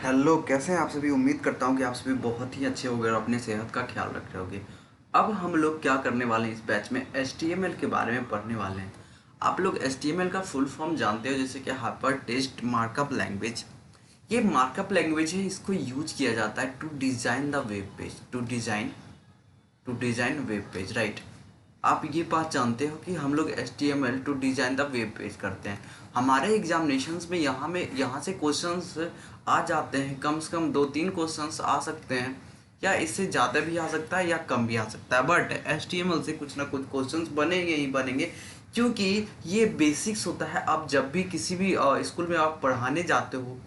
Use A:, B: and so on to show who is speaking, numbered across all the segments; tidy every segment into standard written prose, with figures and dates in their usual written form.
A: Hello, कैसे हैं आप सभी। उम्मीद करता हूँ कि आप सभी बहुत ही अच्छे होंगे और अपने सेहत का ख्याल रख रहे होंगे। अब हम लोग क्या करने वाले हैं, इस बैच में HTML के बारे में पढ़ने वाले हैं। आप लोग HTML का फुल फॉर्म जानते हो, जैसे कि हाइपर टेक्स्ट मार्कअप लैंग्वेज। ये मार्कअप लैंग्वेज है, इसको यूज किया जाता है to design the web page, to design web page, right. आप ये बात जानते हो कि हम लोग HTML to design the web page करते हैं। हमारे एग्जामिनेशंस में यहाँ से क्वेश्चंस आ जाते हैं, कम से कम 2-3 क्वेश्चंस आ सकते हैं, या इससे ज़्यादा भी आ सकता है या कम भी आ सकता है, बट HTML से कुछ ना कुछ क्वेश्चंस बनेंगे ही बनेंगे। क्योंकि ये बेसिक्स होता है। आप जब भी किसी भी स्कूल में आप पढ़ाने जाते हो,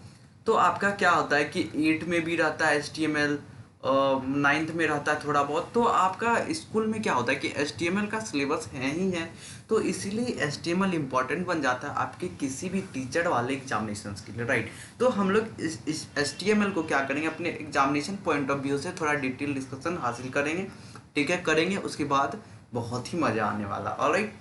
A: तो आपका क्या होता है कि 8 में भी रहता है HTML, 9th में रहता है थोड़ा बहुत। तो आपका स्कूल में क्या होता है कि HTML का सिलेबस है ही है, तो इसीलिए HTML इम्पॉर्टेंट बन जाता है आपके किसी भी टीचर वाले एग्जामिनेशंस के लिए, राइट। तो हम लोग इस HTML को क्या करेंगे, अपने एग्जामिनेशन पॉइंट ऑफ व्यू से थोड़ा डिटेल डिस्कशन हासिल करेंगे, ठीक है, करेंगे। उसके बाद बहुत ही मज़ा आने वाला, ऑलराइट।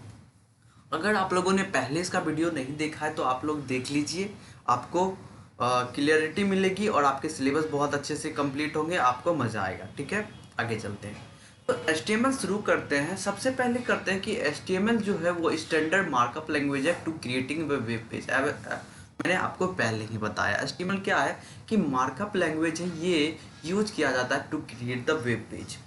A: अगर आप लोगों ने पहले इसका वीडियो नहीं देखा है तो आप लोग देख लीजिए, आपको क्लियरिटी मिलेगी और आपके सिलेबस बहुत अच्छे से कंप्लीट होंगे, आपको मज़ा आएगा, ठीक है। आगे चलते हैं। तो HTML शुरू करते हैं। सबसे पहले करते हैं कि HTML जो है वो स्टैंडर्ड मार्कअप लैंग्वेज है टू क्रिएटिंग वेब पेज। मैंने आपको पहले ही बताया HTML क्या है, कि मार्कअप लैंग्वेज है, ये यूज किया जाता है to create the web page.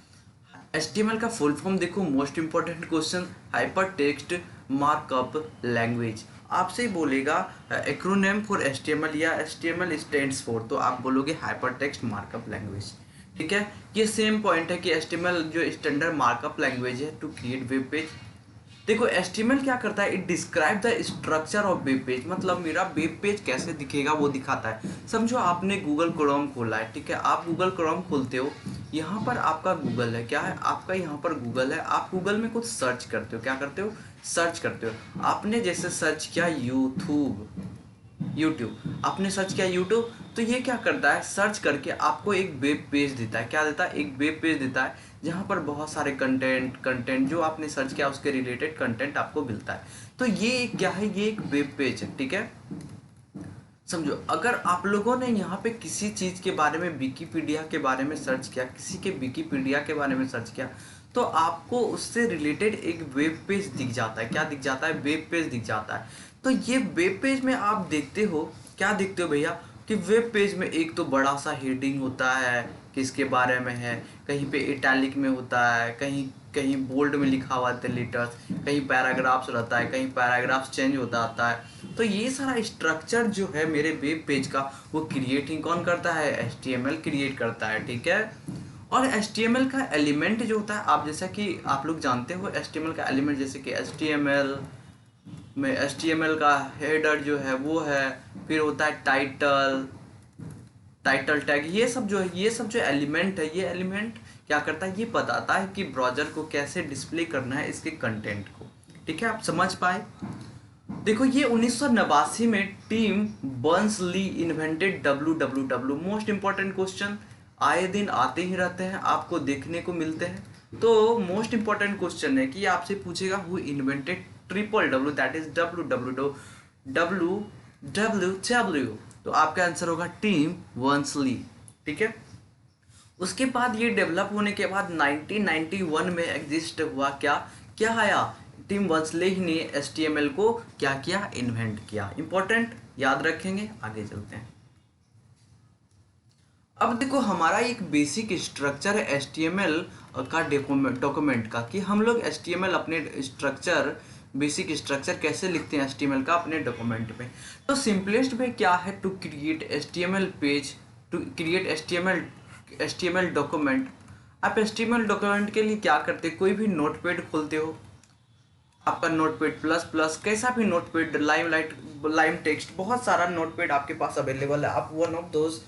A: HTML का फुल फॉर्म देखो, most important question, hyper text markup language. आपसे ही बोलेगा एक्रोनेम फॉर HTML या HTML स्टैंड्स फॉर, तो आप बोलोगे हाइपर टेक्स्ट मार्कअप लैंग्वेज, ठीक है। ये सेम पॉइंट है कि HTML जो स्टैंडर्ड मार्कअप लैंग्वेज है टू क्रिएट वेब पेज। देखो HTML क्या करता है, it describe the structure of web page, मतलब मेरा वेब पेज कैसे दिखेगा वो दिखाता है। समझो आपने गूगल क्रोम खोला है, ठीक है, आप गूगल क्रोम खोलते हो, यहाँ पर आपका गूगल है, क्या है आपका, यहाँ पर गूगल है। आप गूगल में कुछ सर्च करते हो, क्या करते हो, सर्च करते हो। आपने जैसे सर्च किया यूट्यूब, आपने सर्च किया यूट्यूब, तो ये क्या करता है, सर्च करके आपको एक वेब पेज देता है। क्या देता है, एक वेब पेज देता है, जहाँ पर बहुत सारे कंटेंट जो आपने सर्च किया उसके रिलेटेड कंटेंट आपको मिलता है। तो ये क्या है, ये एक वेब पेज है, ठीक है। समझो, अगर आप लोगों ने यहाँ पे किसी चीज़ के बारे में विकीपीडिया के बारे में सर्च किया, किसी के विकीपीडिया के बारे में सर्च किया, तो आपको उससे रिलेटेड एक वेब पेज दिख जाता है। क्या दिख जाता है, वेब पेज दिख जाता है। तो ये वेब पेज में आप देखते हो, क्या देखते हो भैया, कि वेब पेज में एक तो बड़ा सा हेडिंग होता है, किसके बारे में है, कहीं पे इटैलिक में होता है, कहीं कहीं बोल्ड में लिखा हुआ है लेटर्स, कहीं पैराग्राफ्स रहता है, कहीं पैराग्राफ्स चेंज होता आता है। तो ये सारा स्ट्रक्चर जो है मेरे वेब पेज का, वो क्रिएटिंग कौन करता है, HTML क्रिएट करता है, ठीक है। और HTML का एलिमेंट जो होता है, आप जैसा कि आप लोग जानते हो HTML का एलिमेंट, जैसे कि HTML में HTML का हेडर जो है वो है, फिर होता है टाइटल टैग, ये सब जो है, ये सब जो एलिमेंट है, ये एलिमेंट क्या करता है, ये बताता है कि ब्राउज़र को कैसे डिस्प्ले करना है इसके कंटेंट को, ठीक है। आप समझ पाए। देखो, ये 1989 में Tim Berners Lee invented WWW। Most important question आए दिन आते ही रहते हैं, आपको देखने को मिलते हैं। तो मोस्ट इंपॉर्टेंट क्वेश्चन है कि आपसे पूछेगा who invented WWW, that is WWW। तो आपका आंसर होगा टीम बर्न्स ली, ठीक है। उसके बाद ये डेवलप होने के बाद 1991 में एग्जिस्ट हुआ, क्या क्या आया, टिम बर्नर्स-ली ने HTML को क्या किया, इन्वेंट किया। इंपॉर्टेंट, याद रखेंगे। आगे चलते हैं। अब देखो, हमारा एक बेसिक स्ट्रक्चर है HTML का डॉक्यूमेंट का, कि हम लोग HTML अपने स्ट्रक्चर, बेसिक स्ट्रक्चर कैसे लिखते हैं HTML का अपने डॉक्यूमेंट में। तो सिंपलेस्ट में क्या है, to create HTML page, to create HTML document. आप HTML डॉक्यूमेंट के लिए क्या करते हैं, कोई भी नोटपैड खोलते हो, आपका नोटपैड प्लस प्लस, कैसा भी नोटपैड, लाइम टेक्स्ट, बहुत सारा नोटपैड आपके पास अवेलेबल है, आप वन ऑफ दोज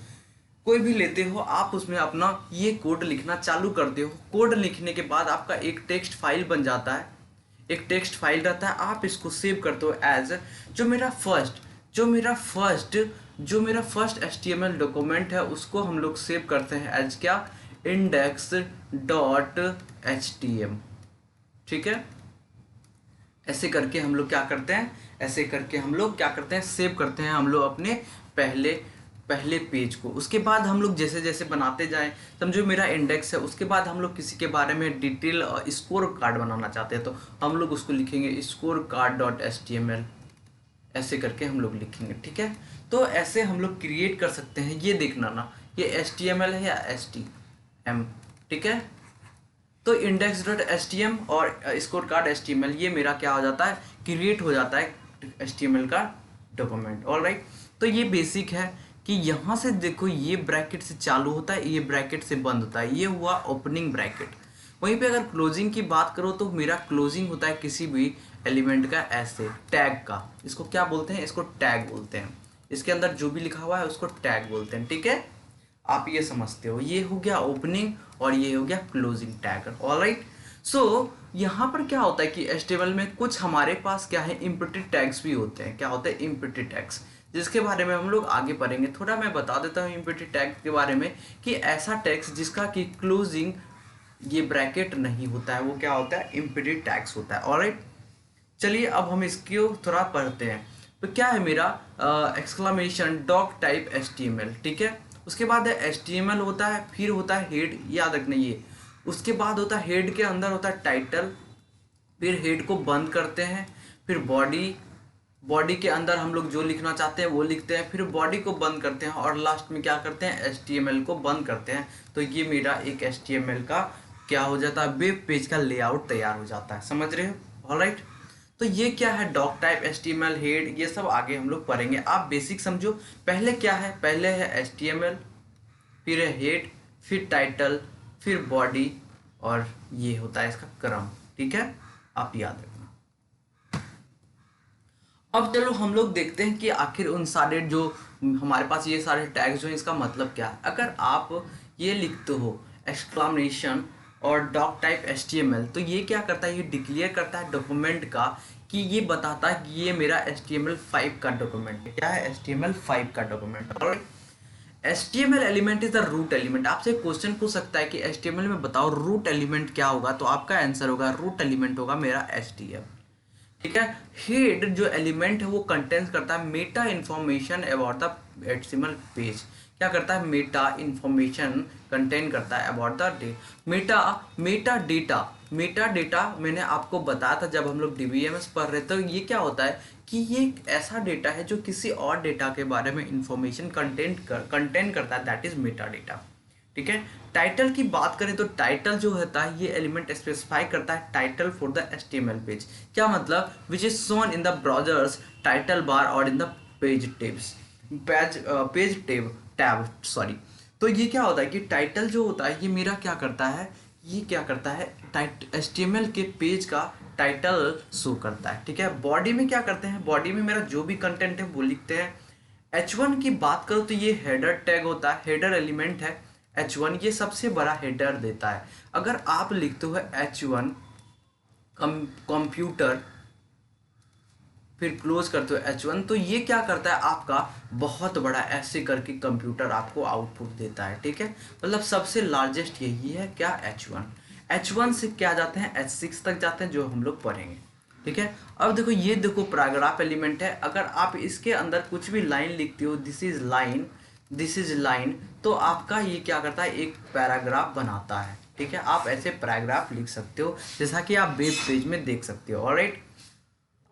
A: कोई भी लेते हो, आप उसमें अपना ये कोड लिखना चालू करते हो। कोड लिखने के बाद आपका एक टेक्स्ट फाइल बन जाता है, एक टेक्स्ट फाइल रहता है, आप इसको सेव करते हो एज, जो मेरा फर्स्ट HTML डॉक्यूमेंट है उसको हम लोग सेव करते हैं एज क्या, index.htm, ठीक है। ऐसे करके हम लोग क्या करते हैं, ऐसे करके हम लोग क्या करते हैं, सेव करते हैं हम लोग अपने पहले पहले पेज को, उसके बाद हम लोग जैसे जैसे बनाते जाएं, समझो मेरा इंडेक्स है, उसके बाद हम लोग किसी के बारे में डिटेल स्कोर कार्ड बनाना चाहते हैं तो हम लोग उसको लिखेंगे स्कोर कार्ड डॉट HTML, ऐसे करके हम लोग लिखेंगे। ठीक है, तो ऐसे हम लोग क्रिएट कर सकते हैं। ये देखना ना, ये HTML है या STM। ठीक है, तो इंडेक्स डॉट HTM और स्कोर कार्ड HTML ये मेरा क्या हो जाता है, क्रिएट हो जाता है HTML का डॉक्यूमेंट। ऑलराइट, तो ये बेसिक है कि यहाँ से देखो ये ब्रैकेट से चालू होता है, ये ब्रैकेट से बंद होता है, ये हुआ ओपनिंग ब्रैकेट। वहीं पे अगर क्लोजिंग की बात करो तो मेरा क्लोजिंग होता है किसी भी एलिमेंट का ऐसे टैग का, इसको क्या बोलते हैं, इसको टैग बोलते हैं। इसके अंदर जो भी लिखा हुआ है उसको टैग बोलते हैं। ठीक है, आप ये समझते हो, ये हो गया ओपनिंग और ये हो गया क्लोजिंग टैग। ऑलराइट, सो यहाँ पर क्या होता है कि HTML में कुछ हमारे पास क्या है, इम्प्लिसिट टैग्स भी होते हैं। क्या होते हैं इम्प्लिसिट टैग्स, जिसके बारे में हम लोग आगे पढ़ेंगे। थोड़ा मैं बता देता हूँ इम्प्लिसिट टैग के बारे में कि ऐसा टैग्स जिसका कि क्लोजिंग ये ब्रैकेट नहीं होता है वो क्या होता है, इम्प्लिसिट टैग्स होता है। ऑलराइट, चलिए अब हम इसको थोड़ा पढ़ते हैं। तो क्या है मेरा एक्सक्लामेशन डॉक टाइप HTML। ठीक है, उसके बाद है HTML होता है, फिर होता है हेड, याद रखना ये। उसके बाद होता है हेड के अंदर होता है टाइटल, फिर हेड को बंद करते हैं, फिर बॉडी, बॉडी के अंदर हम लोग जो लिखना चाहते हैं वो लिखते हैं, फिर बॉडी को बंद करते हैं और लास्ट में क्या करते हैं, HTML को बंद करते हैं। तो ये मेरा एक HTML का क्या हो जाता है, वेब पेज का लेआउट तैयार हो जाता है। समझ रहे हो? ऑलराइट, तो ये क्या है डॉक टाइप HTML, हेड, ये सब आगे हम लोग पढ़ेंगे। आप बेसिक समझो, पहले क्या है, पहले है HTML, फिर है हेड, फिर टाइटल, फिर बॉडी, और ये होता है इसका क्रम। ठीक है, आप याद रखना। अब चलो हम लोग देखते हैं कि आखिर उन सारे जो हमारे पास ये सारे टैग्स जो हैं इसका मतलब क्या है। अगर आप ये लिखते हो एक्सक्लामेशन और डॉक टाइप HTML, तो ये क्या करता है, ये डिक्लेयर करता है डॉक्यूमेंट का, कि ये बताता है कि ये मेरा HTML5 का डॉक्यूमेंट है। क्या है, HTML5 का डॉक्यूमेंट। और HTML element is the root element. आपसे क्वेश्चन पूछ सकता है कि HTML में बताओ रूट एलिमेंट क्या होगा, तो आपका आंसर होगा रूट एलिमेंट होगा मेरा HTML। ठीक है, हेड जो एलिमेंट है वो कंटेंस करता है Meta information about the HTML page. क्या करता है, मेटा इंफॉर्मेशन कंटेन करता है about the Meta Meta data. Meta data मैंने आपको बताया था जब हम लोग DBMS पढ़ रहे थे। तो ये क्या होता है कि ये एक ऐसा डेटा है जो किसी और डेटा के बारे में इंफॉर्मेशन कंटेन करता है, दैट इज मेटा डेटा। ठीक है, टाइटल की बात करें तो टाइटल जो होता है ये एलिमेंट स्पेसिफाई करता है title for the HTML page. क्या मतलब, which is shown in the browsers title bar और in the page tabs, page tab sorry. तो ये क्या होता है कि टाइटल जो होता है ये मेरा क्या करता है, ये क्या करता है, HTML के पेज का टाइटल शो करता है। ठीक है, बॉडी में क्या करते हैं, बॉडी में मेरा जो भी कंटेंट है वो लिखते हैं। H1 की बात करो तो ये हेडर टैग होता है, हेडर एलिमेंट है H1, ये सबसे बड़ा हेडर देता है। अगर आप लिखते हो H1 कंप्यूटर, फिर क्लोज करते हो H1, तो ये क्या करता है, आपका बहुत बड़ा ऐसे करके कंप्यूटर आपको आउटपुट देता है। ठीक है, मतलब सबसे लार्जेस्ट यही है क्या, H1 से क्या जाते हैं, H6 तक जाते हैं, जो हम लोग पढ़ेंगे। ठीक है, अब देखो ये देखो पैराग्राफ एलिमेंट है। अगर आप इसके अंदर कुछ भी लाइन लिखते हो, this is line, this is line, तो आपका ये क्या करता है, एक पैराग्राफ बनाता है। ठीक है, आप ऐसे पैराग्राफ लिख सकते हो जैसा कि आप वेब पेज में देख सकते हो। ऑलराइट,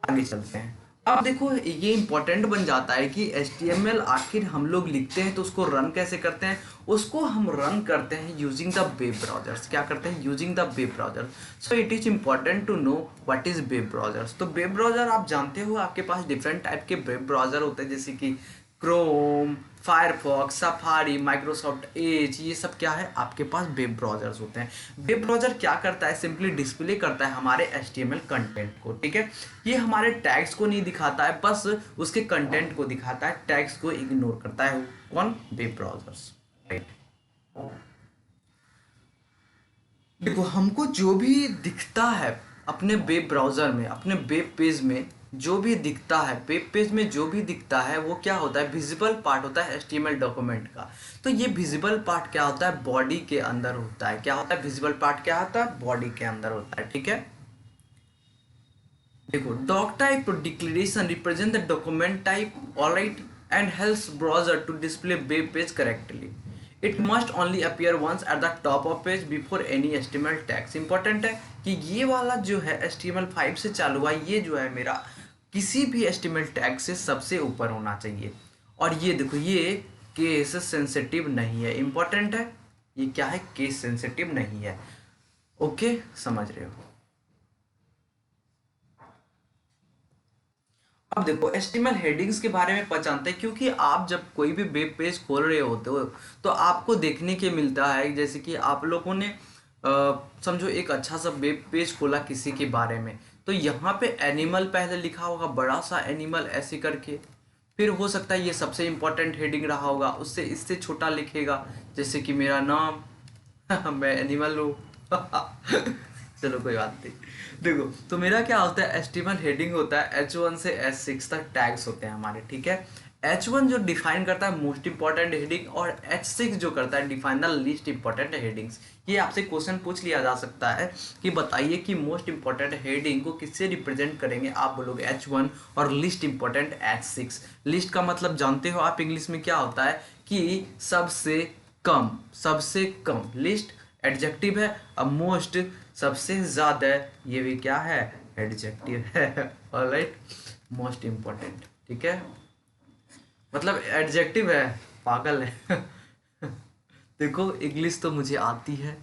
A: आगे चलते हैं। अब देखो ये इंपॉर्टेंट बन जाता है कि HTML आखिर हम लोग लिखते हैं तो उसको रन कैसे करते हैं, उसको हम रन करते हैं यूजिंग द वेब ब्राउजर्स। क्या करते हैं, using the web browser. So it is important to know what is web browsers. तो वेब ब्राउजर आप जानते हो, आपके पास डिफरेंट टाइप के वेब ब्राउजर होते हैं, जैसे कि Chrome, Firefox, Safari, Microsoft Edge, ये सब क्या है, आपके पास वेब ब्राउजर्स होते हैं। वेब ब्राउजर क्या करता है, सिंपली डिस्प्ले करता है हमारे HTML कंटेंट को। ठीक है, ये हमारे टैग्स को नहीं दिखाता है, बस उसके कंटेंट को दिखाता है, टैग्स को इग्नोर करता है। कौन, वेब ब्राउजर्स। राइट, देखो हमको जो भी दिखता है अपने वेब ब्राउज़र में, अपने वेब पेज में जो भी दिखता है, वेब पेज में जो भी दिखता है वो क्या होता है, विजिबल पार्ट होता है HTML डॉक्यूमेंट का। तो ये विजिबल पार्ट क्या होता है, बॉडी के अंदर होता है। क्या होता है, विजिबल पार्ट क्या होता है, बॉडी के अंदर होता है। ठीक है, देखो doc type declaration represent the document type. Alright, and helps browser to display web page correctly. It must only appear once at the top of page before any HTML tags. Important है कि ये वाला जो है HTML5 से चालू हुआ, ये जो है मेरा किसी भी HTML टैग से सबसे ऊपर होना चाहिए। और ये देखो, ये केस सेंसिटिव नहीं है। इंपॉर्टेंट है, ये क्या है, केस सेंसिटिव नहीं है। ओके, समझ रहे हो। अब देखो HTML हेडिंग्स के बारे में पहचानते हैं, क्योंकि आप जब कोई भी वेब पेज खोल रहे होते हो तो आपको देखने के मिलता है, जैसे कि आप लोगों ने समझो एक अच्छा सा वेब पेज खोला किसी के बारे में, तो यहाँ पे एनिमल पहले लिखा होगा, बड़ा सा एनिमल ऐसे करके, फिर हो सकता है ये सबसे इम्पोर्टेंट हेडिंग रहा होगा, उससे इससे छोटा लिखेगा, जैसे कि मेरा नाम मैं एनिमल हूँ चलो कोई बात नहीं। देखो तो मेरा क्या होता है, HTML हेडिंग होता है H1 से H6 तक टैग्स होते हैं हमारे, ठीक है। H1 जो डिफाइन करता है मोस्ट इंपॉर्टेंट हेडिंग, और H6 जो करता है define the least important headings. ये आपसे क्वेश्चन पूछ लिया जा सकता है कि बताइए कि मोस्ट इंपॉर्टेंट हेडिंग को किससे रिप्रेजेंट करेंगे, आप बोलोगे H1 और लीस्ट इंपॉर्टेंट H6। लीस्ट का मतलब जानते हो आप इंग्लिश में क्या होता है कि सबसे कम, सबसे कम। लिस्ट एडजेक्टिव है, अब मोस्ट सबसे ज्यादा, ये भी क्या है, एडजेक्टिव है। ऑलराइट, मोस्ट इंपॉर्टेंट, ठीक है, मतलब एडजेक्टिव है, पागल है देखो इंग्लिश तो मुझे आती है,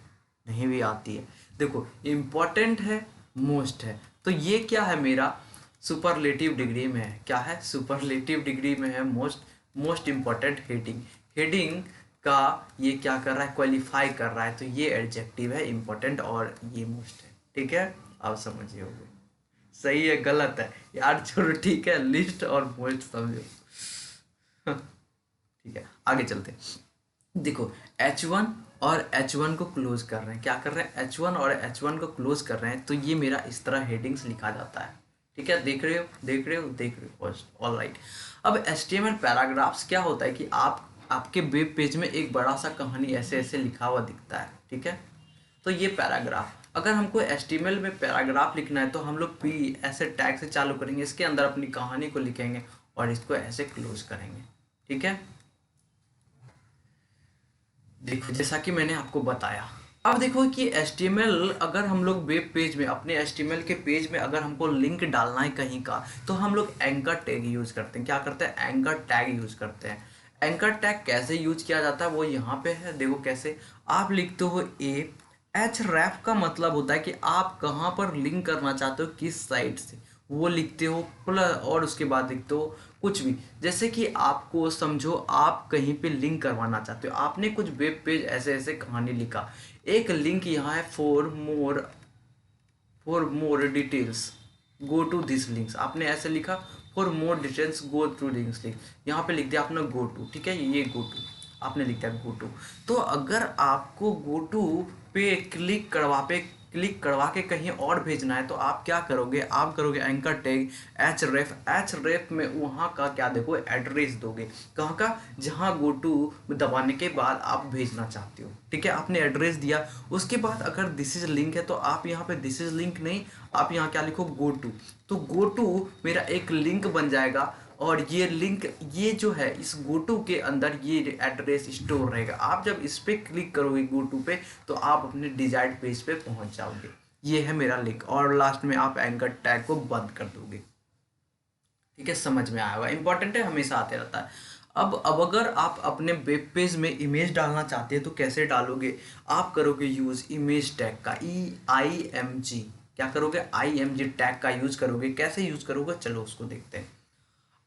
A: नहीं भी आती है। देखो इम्पोर्टेंट है, मोस्ट है, तो ये क्या है मेरा सुपरलेटिव डिग्री में है। क्या है, सुपरलेटिव डिग्री में है मोस्ट इंपॉर्टेंट हेडिंग। हेडिंग का ये क्या कर रहा है, क्वालिफाई कर रहा है, तो ये एडजेक्टिव है इंपॉर्टेंट और ये मोस्ट है, ठीक है। आप समझिए होगे, सही है गलत है यार, छोड़ो, ठीक है, लिस्ट और मोस्ट समझो ठीक है, आगे चलते हैं। देखो H1 और H1 को क्लोज कर रहे हैं, क्या कर रहे हैं, H1 और H1 को क्लोज कर रहे हैं, तो ये मेरा इस तरह हेडिंग्स लिखा जाता है, ठीक है। देख रहे हो, देख रहे हो, देख रहे हो, ऑल राइट। अब HTML पैराग्राफ्स क्या होता है कि आपके वेब पेज में एक बड़ा सा कहानी ऐसे ऐसे लिखा हुआ दिखता है, ठीक है। तो ये पैराग्राफ, अगर हमको HTML में पैराग्राफ लिखना है तो हम लोग P ऐसे टैग से चालू करेंगे, इसके अंदर अपनी कहानी को लिखेंगे और इसको ऐसे क्लोज करेंगे, ठीक है। देखो जैसा कि मैंने आपको बताया, अब देखो कि HTML अगर हम लोग वेब पेज में, अपने HTML के पेज में अगर हमको लिंक डालना है कहीं का, तो हम लोग एंकर टैग यूज करते हैं। क्या करते हैं, एंकर टैग यूज करते हैं। एंकर टैग कैसे यूज किया जाता है वो यहाँ पे है, देखो कैसे। आप लिखते हो href का मतलब होता है कि आप कहाँ पर लिंक करना चाहते हो, किस साइट से, वो लिखते हो प्लस, और उसके बाद लिखते हो कुछ भी, जैसे कि आपको समझो आप कहीं पे लिंक करवाना चाहते हो, आपने कुछ वेब पेज ऐसे ऐसे कहानी लिखा, एक लिंक यहाँ है for more details go to this links, आपने ऐसे लिखा for more details go through this link, यहाँ पे लिख दिया आपने गो टू, ठीक है, ये गो टू आपने लिख दिया गो टू। तो अगर आपको गो टू पे क्लिक करवा के कहीं और भेजना है तो आप क्या करोगे, आप करोगे एंकर टैग एच रेफ में वहाँ का क्या देखो एड्रेस दोगे, कहाँ का, जहाँ गो टू दबाने के बाद आप भेजना चाहते हो, ठीक है। आपने एड्रेस दिया, उसके बाद अगर दिस इज लिंक है तो आप यहाँ पे दिस इज लिंक नहीं, आप यहाँ क्या लिखो गो टू, तो गो टू मेरा एक लिंक बन जाएगा, और ये लिंक, ये जो है इस गोटू के अंदर ये एड्रेस स्टोर रहेगा। आप जब इस पे क्लिक करोगे गोटू पे तो आप अपने डिजायर्ड पेज पे पहुंच जाओगे। ये है मेरा लिंक, और लास्ट में आप एंकर टैग को बंद कर दोगे, ठीक है, समझ में आया होगा। इंपॉर्टेंट है, हमेशा आते रहता है। अब अगर आप अपने वेब पेज में इमेज डालना चाहते हैं तो कैसे डालोगे, आप करोगे यूज इमेज टैग का, IMG, क्या करोगे, IMG टैग का यूज करोगे। कैसे यूज करोगे, चलो उसको देखते हैं।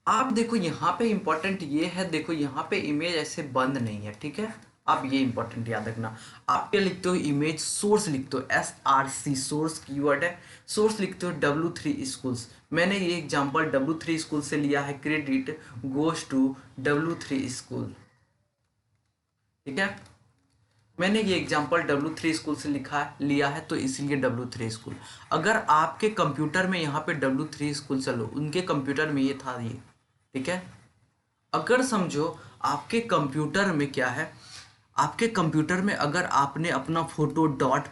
A: आप देखो यहाँ पे इंपॉर्टेंट ये है, देखो यहाँ पे इमेज ऐसे बंद नहीं है, ठीक है। आप ये इंपॉर्टेंट याद रखना, आप क्या लिखते हो, इमेज सोर्स लिखते हो, SRC सोर्स कीवर्ड है, सोर्स लिखते हो W3 स्कूल्स। मैंने ये एग्जांपल W3 स्कूल से लिया है, credit goes to W3 school, ठीक है। मैंने ये एग्जांपल W3 स्कूल से लिया है तो इसलिए W3 स्कूल। अगर आपके कंप्यूटर में यहाँ पे W3 स्कूल चलो, उनके कंप्यूटर में ये था, ये, ठीक है। अगर समझो आपके कंप्यूटर में क्या है, आपके कंप्यूटर में अगर आपने अपना फोटो डॉट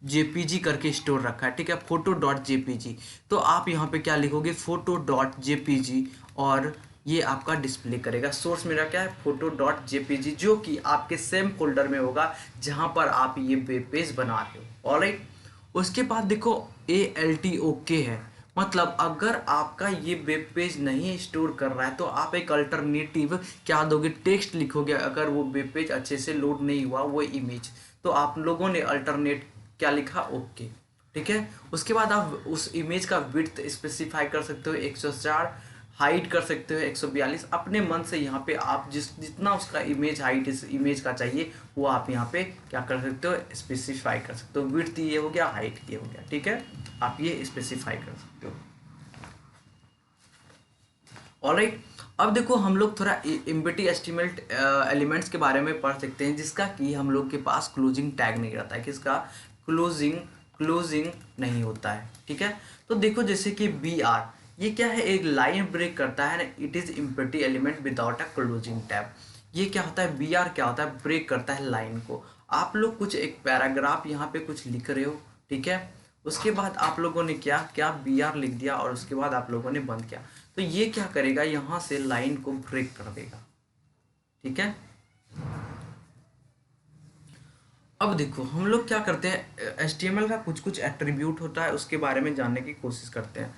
A: JPG करके स्टोर रखा है, ठीक है, फोटो डॉट JPG, तो आप यहाँ पे क्या लिखोगे, फोटो डॉट JPG और ये आपका डिस्प्ले करेगा। सोर्स मेरा क्या है, फोटो डॉट जेपीजी, जो कि आपके सेम फोल्डर में होगा जहाँ पर आप ये वेब पेज बना रहे हो। ऑलराइट, उसके बाद देखो ALT है, मतलब अगर आपका ये वेब पेज नहीं स्टोर कर रहा है तो आप एक अल्टरनेटिव क्या दोगे, टेक्स्ट लिखोगे। अगर वो वेब पेज अच्छे से लोड नहीं हुआ वो इमेज, तो आप लोगों ने अल्टरनेट क्या लिखा, ओके, ठीक है। उसके बाद आप उस इमेज का विड्थ स्पेसिफाई कर सकते हो 104, हाइट कर सकते हो 142, अपने मन से यहाँ पे आप जितना उसका इमेज हाइट इस इमेज का चाहिए वो आप यहाँ पे क्या कर सकते हो, स्पेसिफाई कर सकते हो। विड्थ ये हो गया, हाइट ये हो गया, ठीक है, आप ये स्पेसिफाई कर सकते हो। ऑलराइट, अब देखो हम लोग थोड़ा एम्बेडी एस्टिमेट एलिमेंट्स के बारे में पढ़ सकते हैं, जिसका कि हम लोग के पास क्लोजिंग टैग नहीं रहता है। किसका, क्लोजिंग नहीं होता है, ठीक है। तो देखो जैसे कि BR, ये क्या है, एक लाइन ब्रेक करता है ना, it is empty element without a closing tag. ये क्या होता है, BR क्या होता है, ब्रेक करता है लाइन को। आप लोग कुछ एक पैराग्राफ यहाँ पे कुछ लिख रहे हो, ठीक है, उसके बाद आप लोगों ने क्या क्या BR लिख दिया और उसके बाद आप लोगों ने बंद किया, तो ये क्या करेगा, यहाँ से लाइन को ब्रेक कर देगा, ठीक है। अब देखो हम लोग क्या करते हैं, HTML का कुछ कुछ एट्रीब्यूट होता है, उसके बारे में जानने की कोशिश करते हैं।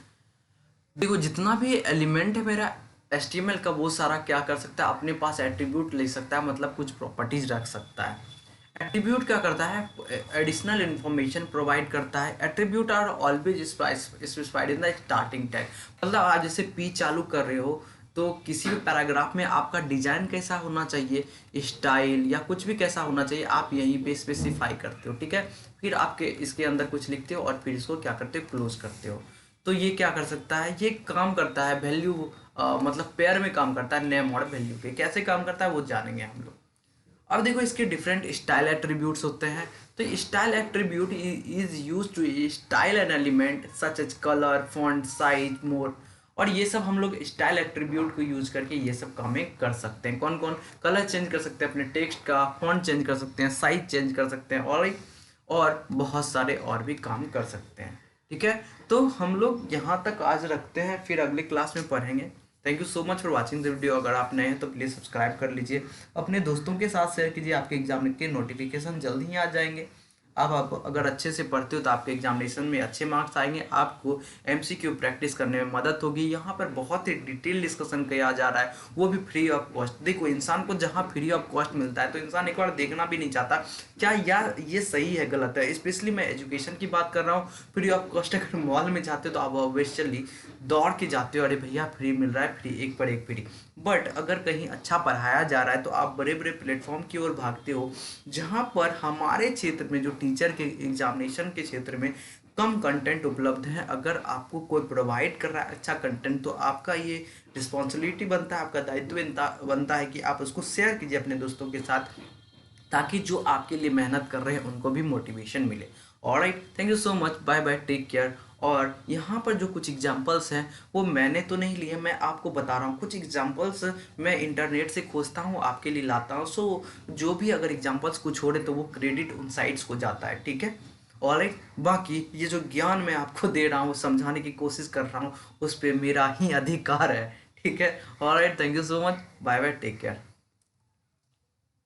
A: देखो जितना भी एलिमेंट है मेरा HTML का, वो सारा क्या कर सकता है, अपने पास एट्रीब्यूट ले सकता है, मतलब कुछ प्रॉपर्टीज रख सकता है। एट्रीब्यूट क्या करता है, एडिशनल इन्फॉर्मेशन प्रोवाइड करता है। Attribute are always specified in the starting tag, मतलब आप जैसे P चालू कर रहे हो तो किसी भी पैराग्राफ में आपका डिजाइन कैसा होना चाहिए, स्टाइल या कुछ भी कैसा होना चाहिए, आप यहीं पे स्पेसिफाई करते हो, ठीक है। फिर आपके इसके अंदर कुछ लिखते हो और फिर इसको क्या करते हो, क्लोज करते हो। तो ये क्या कर सकता है, ये काम करता है वैल्यू मतलब पेयर में काम करता है नेम और वैल्यू के। कैसे काम करता है वो जानेंगे हम लोग। अब देखो इसके डिफरेंट स्टाइल एट्रीब्यूट्स होते हैं। तो style attribute is use to style an element such as colour, font, size, more. और ये सब हम लोग स्टाइल एट्रीब्यूट को यूज करके ये सब कामें कर सकते हैं। कौन कौन, कलर चेंज कर सकते हैं अपने टेक्स्ट का, फॉन्ट चेंज कर सकते हैं, साइज चेंज कर सकते हैं, और बहुत सारे और भी काम कर सकते हैं, ठीक है। तो हम लोग यहाँ तक आज रखते हैं, फिर अगले क्लास में पढ़ेंगे। Thank you so much for watching the video. अगर आप नए हैं तो प्लीज़ सब्सक्राइब कर लीजिए, अपने दोस्तों के साथ शेयर कीजिए, आपके एग्जाम के नोटिफिकेशन जल्द ही आ जाएंगे। आप अगर अच्छे से पढ़ते हो तो आपके एग्जामिनेशन में अच्छे मार्क्स आएंगे, आपको MCQ प्रैक्टिस करने में मदद होगी। यहाँ पर बहुत ही डिटेल डिस्कशन किया जा रहा है, वो भी फ्री ऑफ कॉस्ट। देखो इंसान को जहाँ फ्री ऑफ कॉस्ट मिलता है तो इंसान एक बार देखना भी नहीं चाहता क्या यार ये सही है गलत है। स्पेशली मैं एजुकेशन की बात कर रहा हूँ। फ्री ऑफ कॉस्ट अगर मॉल में जाते हो तो आप ऑब्वियसली दौड़ के जाते हो, अरे भैया फ्री मिल रहा है, फ्री, एक पर एक फ्री। बट अगर कहीं अच्छा पढ़ाया जा रहा है तो आप बड़े बड़े प्लेटफॉर्म की ओर भागते हो, जहाँ पर हमारे क्षेत्र में जो टीचर के एग्जामिनेशन के क्षेत्र में कम कंटेंट उपलब्ध है। अगर आपको कोई प्रोवाइड कर रहा है अच्छा कंटेंट तो आपका ये रिस्पॉन्सिबिलिटी बनता है, आपका दायित्व बनता है कि आप उसको शेयर कीजिए अपने दोस्तों के साथ, ताकि जो आपके लिए मेहनत कर रहे हैं उनको भी मोटिवेशन मिले। Alright, thank you so much, bye bye, take care. और यहाँ पर जो कुछ एग्जांपल्स हैं वो मैंने तो नहीं लिए, मैं आपको बता रहा हूँ। कुछ एग्जांपल्स मैं इंटरनेट से खोजता हूँ, आपके लिए लाता हूँ। सो जो भी अगर एग्जांपल्स कुछ छोड़े तो वो क्रेडिट उन साइट्स को जाता है, ठीक है। ऑलराइट, बाकी ये जो ज्ञान मैं आपको दे रहा हूँ, समझाने की कोशिश कर रहा हूँ, उस पर मेरा ही अधिकार है, ठीक है। Alright, thank you so much, bye bye, take care.